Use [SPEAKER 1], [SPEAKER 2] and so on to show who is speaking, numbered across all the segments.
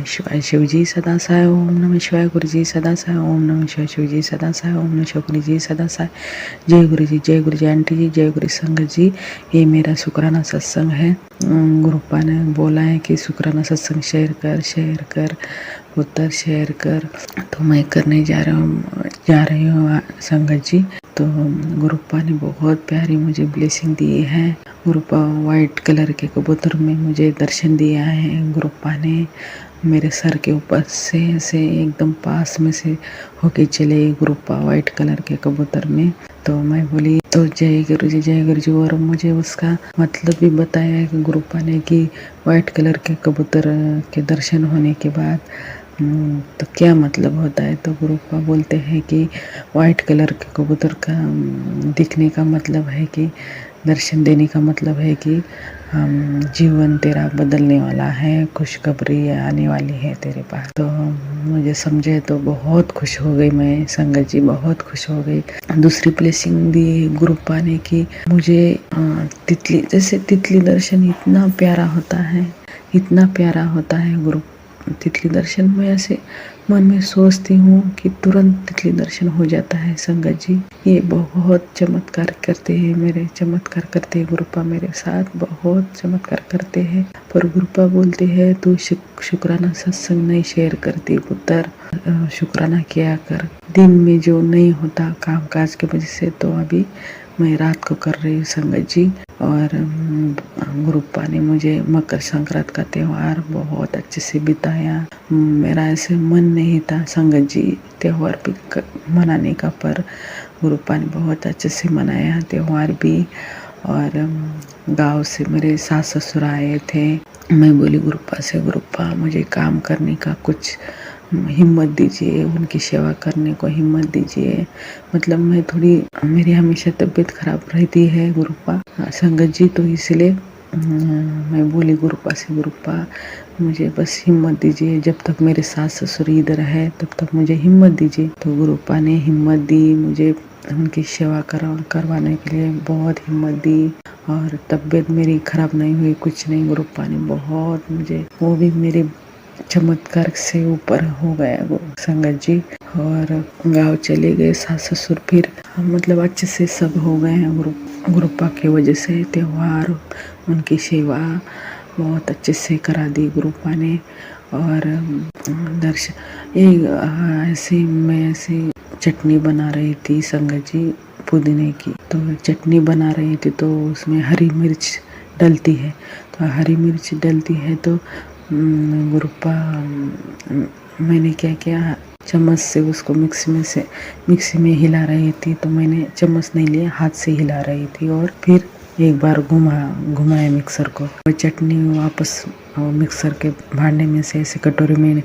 [SPEAKER 1] नमः शिवाय शिवजी सदा साय, ओम नमः शिवाय गुरुजी सदा साय, ओम नमः शिवाय शिवजी सदा साय, ओम नमः शिवाय गुरुजी सदा साय। जय गुरु जी आंटी जी, जय गुरु संगत जी। ये मेरा शुक्राना सत्संग है। गुरुपा ने बोला है कि शुक्राना सत्संग शेयर कर पुत्र शेयर कर, तो मैं करने जा रही हूँ संगत जी। तो गुरुपा ने बहुत प्यारी मुझे ब्लेसिंग दी है। गुरुपा वाइट कलर के कबूतर में मुझे दर्शन दिया है। गुरुपा ने मेरे सर के ऊपर से एकदम पास में से होके चले गुरुपा वाइट कलर के कबूतर में। तो मैं बोली तो जय गुरु जी। और मुझे उसका मतलब भी बताया कि गुरुपा ने कि वाइट कलर के कबूतर के दर्शन होने के बाद तो क्या मतलब होता है। तो गुरुपा बोलते हैं कि वाइट कलर के कबूतर का दिखने का मतलब है कि दर्शन देने का मतलब है कि जीवन तेरा बदलने वाला है, खुशखबरी आने वाली है तेरे पास। तो मुझे समझे तो बहुत खुश हो गई मैं संगत जी, बहुत खुश हो गई। दूसरी ब्लेसिंग दी गुरुपा ने कि मुझे तितली दर्शन इतना प्यारा होता है गुरु तितली दर्शन में ऐसे मन में सोचती हूँ कि तुरंत तितली दर्शन हो जाता है संगत जी। ये बहुत चमत्कार करते हैं गुरुपा मेरे साथ बहुत चमत्कार करते हैं। पर गुरुपा बोलते हैं तू शुक्राना सत्संग नहीं शेयर करती पुत्र, शुक्राना किया कर। दिन में जो नहीं होता काम काज की वजह से, तो अभी मैं रात को कर रही हूँ संगत जी। और गुरुपा ने मुझे मकर संक्रांति का त्योहार बहुत अच्छे से बिताया। मेरा ऐसे मन नहीं था संगत जी त्योहार भी मनाने का, पर गुरुपा ने बहुत अच्छे से मनाया त्योहार भी। और गांव से मेरे सास ससुर आए थे। मैं बोली गुरुपा से, गुरुपा मुझे काम करने का कुछ हिम्मत दीजिए, उनकी सेवा करने को हिम्मत दीजिए। मतलब मेरी हमेशा तबीयत खराब रहती है गुरुपा संगत जी, तो इसलिए मैं बोली गुरुपा से, गुरुपा मुझे बस हिम्मत दीजिए, जब तक मेरे सास ससुर इधर है तब तक मुझे हिम्मत दीजिए। तो गुरुपा ने हिम्मत दी मुझे, उनकी सेवा करवाने के लिए बहुत हिम्मत दी। और तबीयत मेरी खराब नहीं हुई, कुछ नहीं। गुरुपा ने बहुत मुझे, वो भी मेरे चमत्कार से ऊपर हो गया वो संगत जी। और गांव चले गए सास ससुर, फिर मतलब अच्छे से सब हो गए हैं गुरुपा की वजह से। त्योहार उनकी सेवा बहुत अच्छे से करा दी गुरुपा ने। और ऐसे चटनी बना रही थी संगत जी पुदीने की। तो चटनी बना रही थी तो उसमें हरी मिर्च डलती है, तो गुरुपा मैंने क्या किया, चम्मच से उसको मिक्सी में हिला रही थी। तो मैंने चम्मच नहीं लिया, हाथ से हिला रही थी। और फिर एक बार घुमाया मिक्सर को। वो चटनी वापस मिक्सर के भांडे में से ऐसे कटोरी में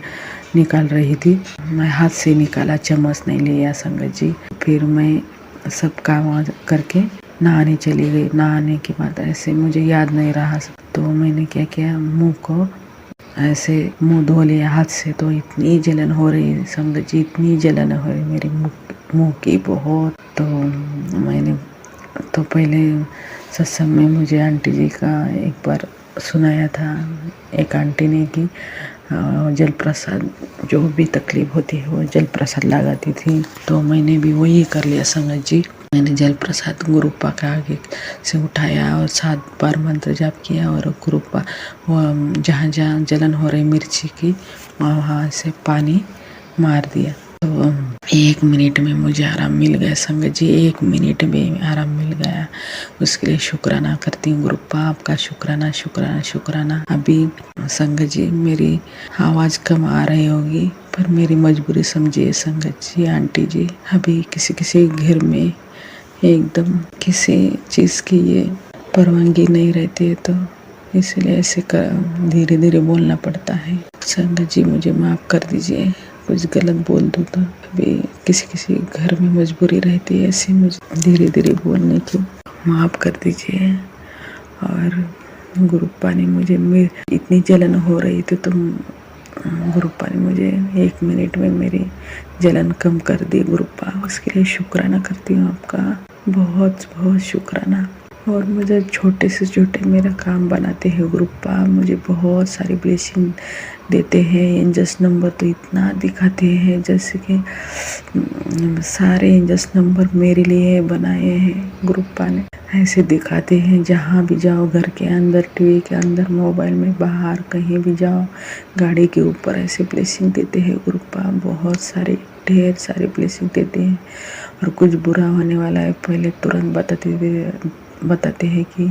[SPEAKER 1] निकाल रही थी। मैं हाथ से निकाला, चम्मच नहीं लिया संगत जी। फिर मैं सब काम करके नहाने चली गई। नहाने के बाद ऐसे मुझे याद नहीं रहा, तो मैंने क्या किया, ऐसे मुंह धो लिया हाथ से। तो इतनी जलन हो रही संगत जी, इतनी जलन हो रही मेरी मुंह की बहुत। तो पहले सत्संग में मुझे आंटी जी का एक बार सुनाया था, एक आंटी ने कि जल प्रसाद जो भी तकलीफ होती है वो जल प्रसाद लगाती थी। तो मैंने भी वही कर लिया संगत जी। मैंने जल प्रसाद गुरुपा के आगे से उठाया और 7 बार मंत्र जाप किया। और गुरुपा जहाँ जहाँ जलन हो रही मिर्ची की, वहाँ से पानी मार दिया। तो 1 मिनट में मुझे आराम मिल गया संगत जी, 1 मिनट में आराम मिल गया। उसके लिए शुक्राना करती हूँ गुरुपा, आपका शुक्राना। अभी संगत जी मेरी आवाज़ कम आ रही होगी, पर मेरी मजबूरी समझिए संगत जी, आंटी जी। अभी किसी घर में एकदम किसी चीज़ की ये परवानगी नहीं रहती है, तो इसलिए ऐसे धीरे धीरे बोलना पड़ता है। संगत जी मुझे माफ़ कर दीजिए, कुछ गलत बोल दूँ तो। अभी किसी घर में मजबूरी रहती है ऐसे मुझे धीरे धीरे बोलने की, माफ़ कर दीजिए। और गुरुपा ने मुझे इतनी जलन हो रही थी, तो गुरुपा ने मुझे 1 मिनट में मेरी जलन कम कर दी गुरुपा। उसके लिए शुक्राना करती हूँ आपका, बहुत बहुत शुक्राना। और मुझे छोटे से छोटे मेरा काम बनाते हैं गुरुप्पा। मुझे बहुत सारी ब्लेसिंग देते हैं। एंजल्स नंबर तो इतना दिखाते हैं जैसे कि सारे एंजल्स नंबर मेरे लिए बनाए हैं गुरुप्पा ने। ऐसे दिखाते हैं जहाँ भी जाओ, घर के अंदर, टीवी के अंदर, मोबाइल में, बाहर कहीं भी जाओ, गाड़ी के ऊपर ऐसे ब्लेसिंग देते हैं गुरुप्पा। बहुत सारे ढेर सारे ब्लेसिंग देते हैं। और कुछ बुरा होने वाला है पहले तुरंत बताते हैं कि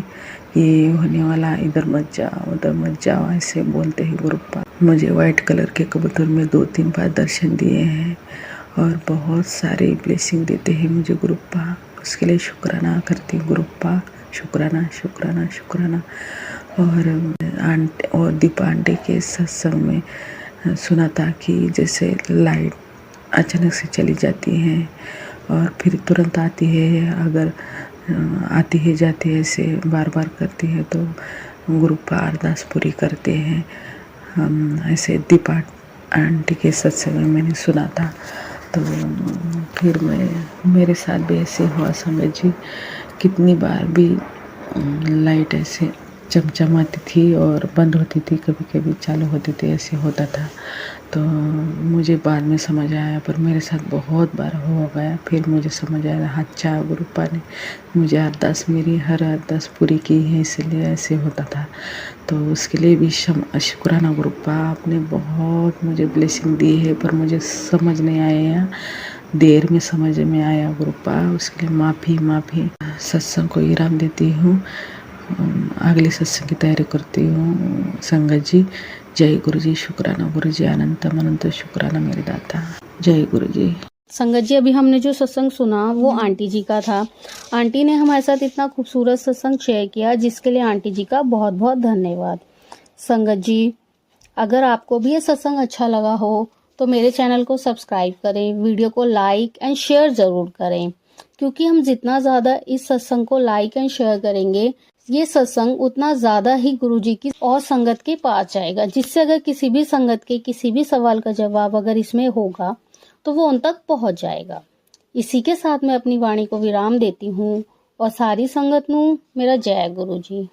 [SPEAKER 1] ये होने वाला, इधर मत जाओ, उधर मत जाओ, ऐसे बोलते हैं गुरुप्पा। मुझे वाइट कलर के कबूतर में 2-3 बार दर्शन दिए हैं और बहुत सारे ब्लेसिंग देते हैं मुझे गुरुप्पा। उसके लिए शुक्राना करती हूँ गुरुप्पा। शुक्राना शुक्राना शुक्राना। और दीपा आंटी के सत्संग में सुना था कि जैसे लाइट अचानक से चली जाती है और फिर तुरंत आती है, अगर आती है जाती है ऐसे बार बार करती है तो गुरुप्पा अरदास पूरी करते हैं। हम ऐसे दीपा आंटी के सत्संग में मैंने सुना था। तो फिर मेरे साथ भी ऐसे हुआ संगत जी। कितनी बार भी लाइट ऐसे चमचमाती थी और बंद होती थी, कभी कभी चालू होती थी, ऐसे होता था। तो मुझे बाद में समझ आया, पर मेरे साथ बहुत बार हो गया। फिर मुझे समझ आया, अच्छा गुरुप्पा ने मुझे अरदास, मेरी हर अरदास पूरी की है, इसलिए ऐसे होता था। तो उसके लिए भी शुक्राना गुरुप्पा। आपने बहुत मुझे ब्लेसिंग दी है, पर मुझे समझ नहीं आया, देर में समझ में आया गुरुप्पा। उसके लिए माफ़ी। सत्संग को विराम देती हूँ। अगले सत्संग की तैयारी करती हूँ संगत जी। जय गुरु जी। शुक्राना गुरु जी। अनंत शुक्राना मेरे दाता। जय गुरु जी।
[SPEAKER 2] संगत जी, अभी हमने जो सत्संग सुना वो आंटी जी का था। आंटी ने हमारे साथ इतना खूबसूरत सत्संग शेयर किया, जिसके लिए आंटी जी का बहुत बहुत धन्यवाद। संगत जी, अगर आपको भी ये सत्संग अच्छा लगा हो तो मेरे चैनल को सब्सक्राइब करें, वीडियो को लाइक एंड शेयर जरूर करें, क्योंकि हम जितना ज़्यादा इस सत्संग को लाइक एंड शेयर करेंगे, ये सत्संग उतना ज़्यादा ही गुरु जी की और संगत के पास जाएगा, जिससे अगर किसी भी संगत के किसी भी सवाल का जवाब अगर इसमें होगा तो वो उन तक पहुंच जाएगा। इसी के साथ मैं अपनी वाणी को विराम देती हूँ और सारी संगत नू मेरा जय गुरु जी।